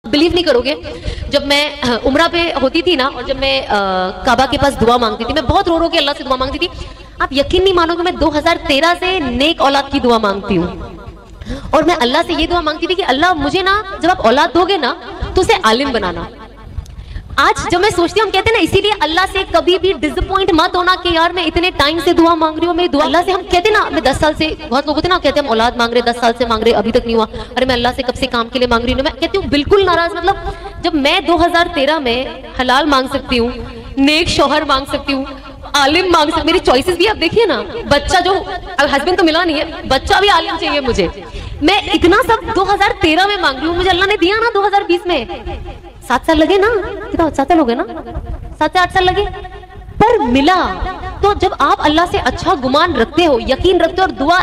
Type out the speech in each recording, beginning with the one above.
Believe नहीं करोगे, जब मैं उम्रा पे होती थी ना और जब मैं काबा के पास दुआ मांगती थी, मैं बहुत रो रो के अल्लाह से दुआ मांगती थी। आप यकीन नहीं मानोगे, मैं 2013 से नेक औलाद की दुआ मांगती हूँ और मैं अल्लाह से ये दुआ मांगती थी कि अल्लाह मुझे ना जब आप औलाद दोगे ना तो उसे आलिम बनाना। आज जब मैं सोचती हूँ, हम कहते हैं ना, इसीलिए अल्लाह से कभी भी डिसअपॉइंट मत होना कि यार मैं इतने टाइम से दुआ मांग रही हूँ, मेरी दुआ अल्लाह से, हम कहते ना, मैं 10 साल से, बहुत लोग होते ना कहते हैं हम औलाद मांग रहे, 10 साल से मांग रहे, अभी तक नहीं हुआ, अरे मैं अल्लाह से कब से काम के लिए मांग रही हूँ। मैं कहती हूँ बिल्कुल नाराज, मतलब जब मैं 2013 में हलाल मांग सकती हूँ, नेक शौहर मांग सकती हूँ, आलिम मांग सकती, मेरी चॉइसेस भी आप देखिए ना, बच्चा जो हस्बैंड तो मिला नहीं है, बच्चा भी आलिम चाहिए मुझे, मैं इतना सब 2013 में मांग रही हूँ, मुझे अल्लाह ने दिया ना 2020 में। 7 साल लगे ना, कितना 7 साल हो गए ना, 7 से 8 साल लगे, पर मिला। तो जब आप अल्लाह से अच्छा गुमान रखते हो, यकीन रखते हो, और दुआ,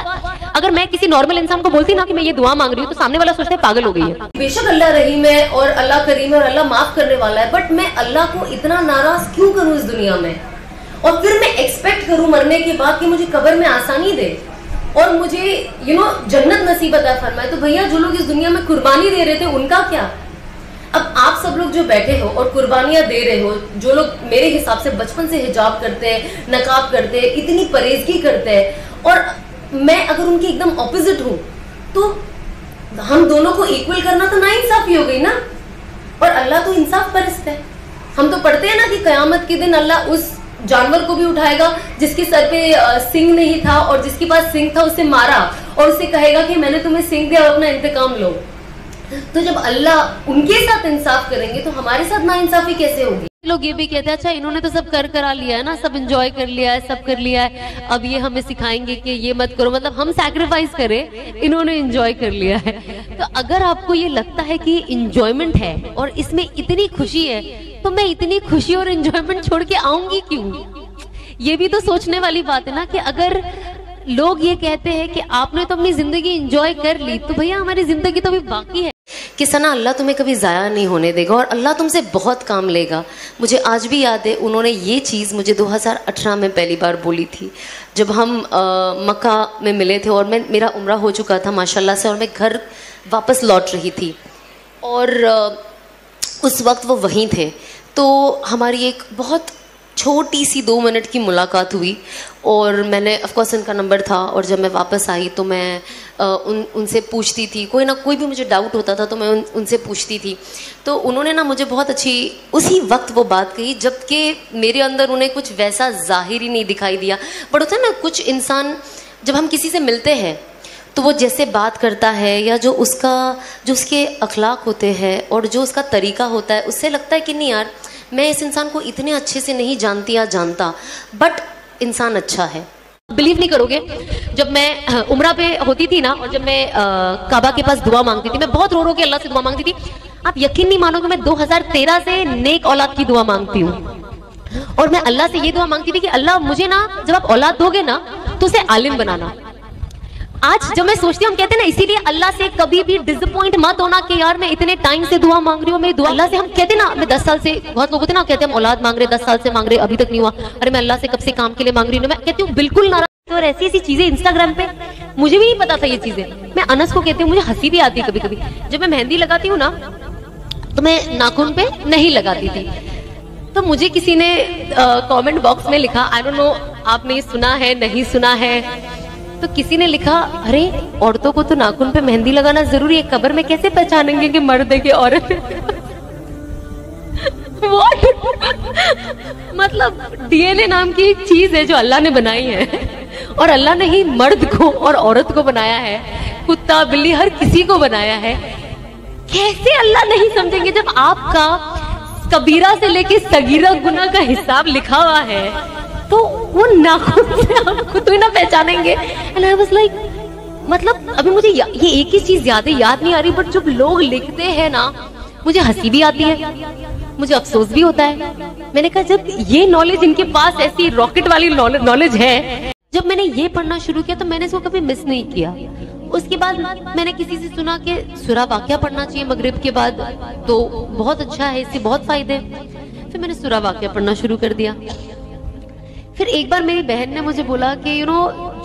अगर मैं किसी नॉर्मल इंसान को बोलती ना कि मैं ये दुआ मांग रही हूँ, तो सामने वाला सोचता है पागल हो गई है। बेशक अल्लाह रहीम है और अल्लाह करीम है और अल्लाह माफ करने वाला है, बट मैं अल्लाह को इतना नाराज क्यों करूँ इस दुनिया में, और फिर मैं एक्सपेक्ट करूँ मरने के बाद कि मुझे कब्र में आसानी दे और मुझे जन्नत नसीब अता फरमाए। तो भैया जो लोग इस दुनिया में कुर्बानी दे रहे थे उनका क्या? अब आप सब लोग जो बैठे हो और कुर्बानियां दे रहे हो, जो लोग मेरे हिसाब से बचपन से हिजाब करते हैं, नकाब करते हैं, इतनी परहेजगी करते हैं, और मैं अगर उनकी एकदम ऑपोजिट हूँ, तो हम दोनों को इक्वल करना तो नाइंसाफी हो गई ना। और अल्लाह तो इंसाफ परस्त है। हम तो पढ़ते हैं ना कि कयामत के दिन अल्लाह उस जानवर को भी उठाएगा जिसके सर पे सिंग नहीं था और जिसके पास सिंग था उसे मारा, और उसे कहेगा कि मैंने तुम्हें सिंग दिया, अपना इंतकाम लो। तो जब अल्लाह उनके साथ इंसाफ करेंगे तो हमारे साथ नाइंसाफी कैसे होगी? लोग ये भी कहते हैं अच्छा इन्होंने तो सब करा लिया है ना, सब एंजॉय कर लिया है, सब कर लिया है, अब ये हमें सिखाएंगे कि ये मत करो, मतलब हम सैक्रिफाइस करें, इन्होंने एंजॉय कर लिया है। तो अगर आपको ये लगता है कि एंजॉयमेंट है और इसमें इतनी खुशी है, तो मैं इतनी खुशी और एंजॉयमेंट छोड़ के आऊंगी क्यों? ये भी तो सोचने वाली बात है ना, कि अगर लोग ये कहते हैं कि आपने तो अपनी जिंदगी एंजॉय कर ली, तो भैया हमारी जिंदगी तो अभी बाकी है। कि सना, अल्लाह तुम्हें कभी ज़ाया नहीं होने देगा और अल्लाह तुमसे बहुत काम लेगा। मुझे आज भी याद है, उन्होंने ये चीज़ मुझे 2018 में पहली बार बोली थी, जब हम मक्का में मिले थे और मेरा उम्रा हो चुका था माशाल्लाह से, और मैं घर वापस लौट रही थी, और उस वक्त वो वहीं थे। तो हमारी एक बहुत छोटी सी 2 मिनट की मुलाकात हुई, और मैंने ऑफकोर्स इनका नंबर था, और जब मैं वापस आई तो मैं उनसे पूछती थी, कोई ना कोई भी मुझे डाउट होता था तो मैं उनसे पूछती थी। तो उन्होंने ना मुझे बहुत अच्छी उसी वक्त वो बात कही, जबकि मेरे अंदर उन्हें कुछ वैसा ज़ाहिरी नहीं दिखाई दिया। बट होता है ना, कुछ इंसान जब हम किसी से मिलते हैं तो वो जैसे बात करता है, या जो उसके अखलाक होते हैं और जो उसका तरीका होता है, उससे लगता है कि नहीं यार, मैं इस इंसान को इतने अच्छे से नहीं जानती या जानता, बट इंसान अच्छा है। बिलीव नहीं करोगे, जब मैं उम्रा पे होती थी ना और जब मैं काबा के पास दुआ मांगती थी, मैं बहुत रो रो के अल्लाह से दुआ मांगती थी। आप यकीन नहीं मानोगे, मैं 2013 से नेक औलाद की दुआ मांगती हूँ और मैं अल्लाह से ये दुआ मांगती थी कि अल्लाह मुझे ना जब आप औलाद दोगे ना तो उसे आलिम बनाना। आज जब मैं सोचती हूँ, हम कहते हैं ना, इसीलिए अल्लाह से कभी भी डिसअपॉइंट मत होना कि यार मैं इतने टाइम से दुआ मांग रही हूँ, मेरी दुआ अल्लाह से, हम कहते ना, मैं 10 साल से, बहुत लोग होते ना कहते हैं हम औलाद मांग रहे, 10 साल से मांग रहे, अभी तक नहीं हुआ, अरे मैं अल्लाह से कब से काम के लिए मांग रही हूँ। मैं कहती हूँ बिल्कुल नाराज। और ऐसी ऐसी चीजें इंस्टाग्राम पे, मुझे भी नहीं पता था ये चीजें, मैं अनस को कहती हूँ, मुझे हंसी भी आती है कभी कभी। जब मैं मेहंदी लगाती हूँ ना तो मैं नाखून पे नहीं लगाती थी, तो मुझे किसी ने कमेंट बॉक्स में लिखा, आई डोंट नो आपने सुना है नहीं सुना है, तो किसी ने लिखा, अरे औरतों को तो नाखून पे मेहंदी लगाना जरूरी है, कब्र में कैसे पहचानेंगे कि मर्द है कि औरत है? मतलब डीएनए नाम की एक चीज है जो अल्लाह ने बनाई है, और अल्लाह ने ही मर्द को और औरत को बनाया है, कुत्ता बिल्ली हर किसी को बनाया है। कैसे अल्लाह नहीं समझेंगे जब आपका कबीरा से लेके सगीरा गुनाह का हिसाब लिखा हुआ है, तो वो नाखून से आप खुद ही ना पहचानेंगे। एंड आई वाज लाइक, मतलब अभी मुझे ये एक ही चीज याद नहीं आ रही, बट जब लोग लिखते हैं ना, मुझे हंसी भी आती है, मुझे अफसोस भी होता है। मैंने कहा जब ये नॉलेज इनके पास ऐसी रॉकेट वाली नॉलेज है, जब मैंने ये पढ़ना शुरू किया तो मैंने इसको कभी मिस नहीं किया। उसके बाद मैंने किसी से सुना कि सूरा वाक़िया पढ़ना चाहिए मगरिब के बाद, तो बहुत अच्छा है, इससे बहुत फायदे। फिर मैंने सूरा वाक़िया पढ़ना शुरू कर दिया। फिर एक बार मेरी बहन ने मुझे बोला कि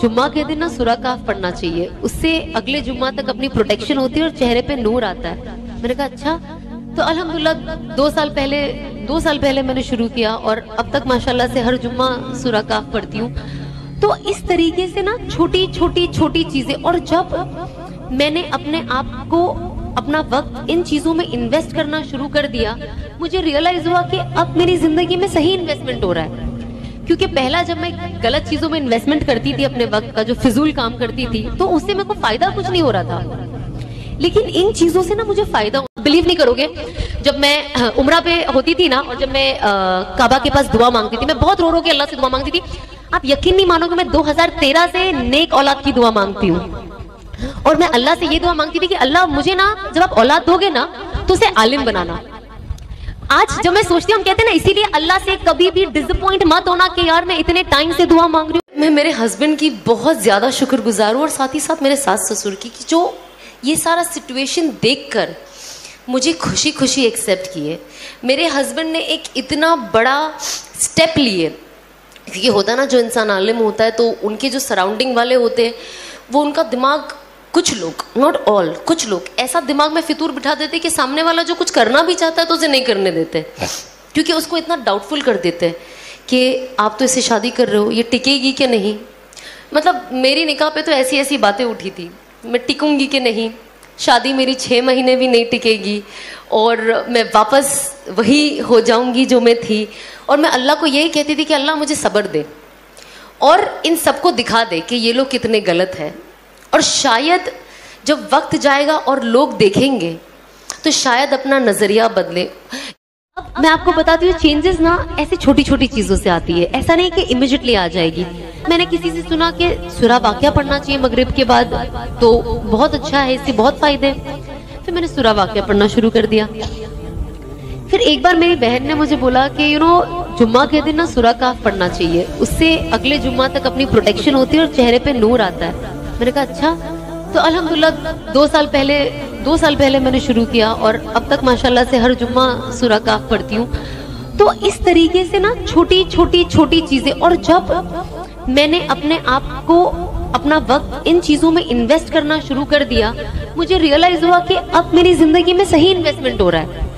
जुम्मा के दिन ना सूरा काफ पढ़ना चाहिए, उससे अगले जुम्मा तक अपनी प्रोटेक्शन होती है और चेहरे पे नूर आता है। मैंने कहा अच्छा, तो अल्हम्दुलिल्लाह 2 साल पहले मैंने शुरू किया और अब तक माशाल्लाह से हर जुम्मा सूरा काफ पढ़ती हूँ। तो इस तरीके से ना छोटी छोटी चीजें, और जब मैंने अपने आप को, अपना वक्त इन चीजों में इन्वेस्ट करना शुरू कर दिया, मुझे रियलाइज हुआ कि अब मेरी जिंदगी में सही इन्वेस्टमेंट हो रहा है। क्योंकि पहला जब मैं गलत चीजों में इन्वेस्टमेंट करती थी, अपने वक्त का जो फिजूल काम करती थी, तो उससे मेरे को फायदा कुछ नहीं हो रहा था। लेकिन इन चीजों से ना मुझे फायदा, बिलीव नहीं करोगे, जब मैं उम्रा पे होती थी ना, और जब मैं काबा के पास दुआ मांगती थी, मैं बहुत रो के अल्लाह से दुआ मांगती थी। आप यकीन नहीं मानोगे, मैं 2013 से नेक औलाद की दुआ मांगती हूँ। और मैं अल्लाह से ये दुआ मांगती थी कि अल्लाह मुझे ना, जब आप औलाद दोगे ना, तो उसे आलिम बनाना। आज जब मैं सोचती हूँ, हम कहते हैं ना, इसीलिए अल्लाह से कभी भी डिसअपॉइंट मत होना कि यार मैं इतने टाइम से दुआ मांग रही हूँ। मैं मेरे हस्बैंड की बहुत ज्यादा शुक्रगुजार हूँ, और साथ ही साथ मेरे सास ससुर की, कि जो ये सारा सिचुएशन देखकर मुझे खुशी खुशी एक्सेप्ट किए। मेरे हस्बैंड ने एक इतना बड़ा स्टेप लिए, क्योंकि होता ना, जो इंसान आलिम होता है तो उनके जो सराउंडिंग वाले होते हैं, वो उनका दिमाग, कुछ लोग, नॉट ऑल, कुछ लोग ऐसा दिमाग में फितूर बिठा देते कि सामने वाला जो कुछ करना भी चाहता है तो उसे नहीं करने देते, क्योंकि उसको इतना डाउटफुल कर देते हैं कि आप तो इससे शादी कर रहे हो, ये टिकेगी कि नहीं। मतलब मेरी निकाह पे तो ऐसी ऐसी बातें उठी थी, मैं टिकूंगी कि नहीं, शादी मेरी 6 महीने भी नहीं टिकेगी, और मैं वापस वही हो जाऊंगी जो मैं थी। और मैं अल्लाह को यही कहती थी कि अल्लाह मुझे सब्र दे, और इन सबको दिखा दे कि ये लोग कितने गलत हैं। और शायद जब वक्त जाएगा और लोग देखेंगे, तो शायद अपना नजरिया बदले। अब मैं आपको बताती हूँ, चेंजेस ना ऐसी छोटी छोटी चीजों से आती है, ऐसा नहीं कि इमिडिएटली आ जाएगी। मैंने किसी से सुना कि सूरा वाक़िया पढ़ना चाहिए मगरिब के बाद, तो बहुत अच्छा है, इससे बहुत फायदे। फिर मैंने सूरा वाक़िया पढ़ना शुरू कर दिया। फिर एक बार मेरी बहन ने मुझे बोला कि जुम्मा के दिन ना सूरा काफ पढ़ना चाहिए, उससे अगले जुम्मा तक अपनी प्रोटेक्शन होती है और चेहरे पे नूर आता है। मैंने कहा अच्छा। तो अल्हम्दुलिल्लाह 2 साल पहले मैंने शुरू किया, और अब तक माशाल्लाह से हर जुम्मा सूरा काफ पढ़ती हूँ। तो इस तरीके से ना छोटी छोटी चीजें, और जब मैंने अपने आप को, अपना वक्त इन चीजों में इन्वेस्ट करना शुरू कर दिया, मुझे रियलाइज हुआ कि अब मेरी जिंदगी में सही इन्वेस्टमेंट हो रहा है।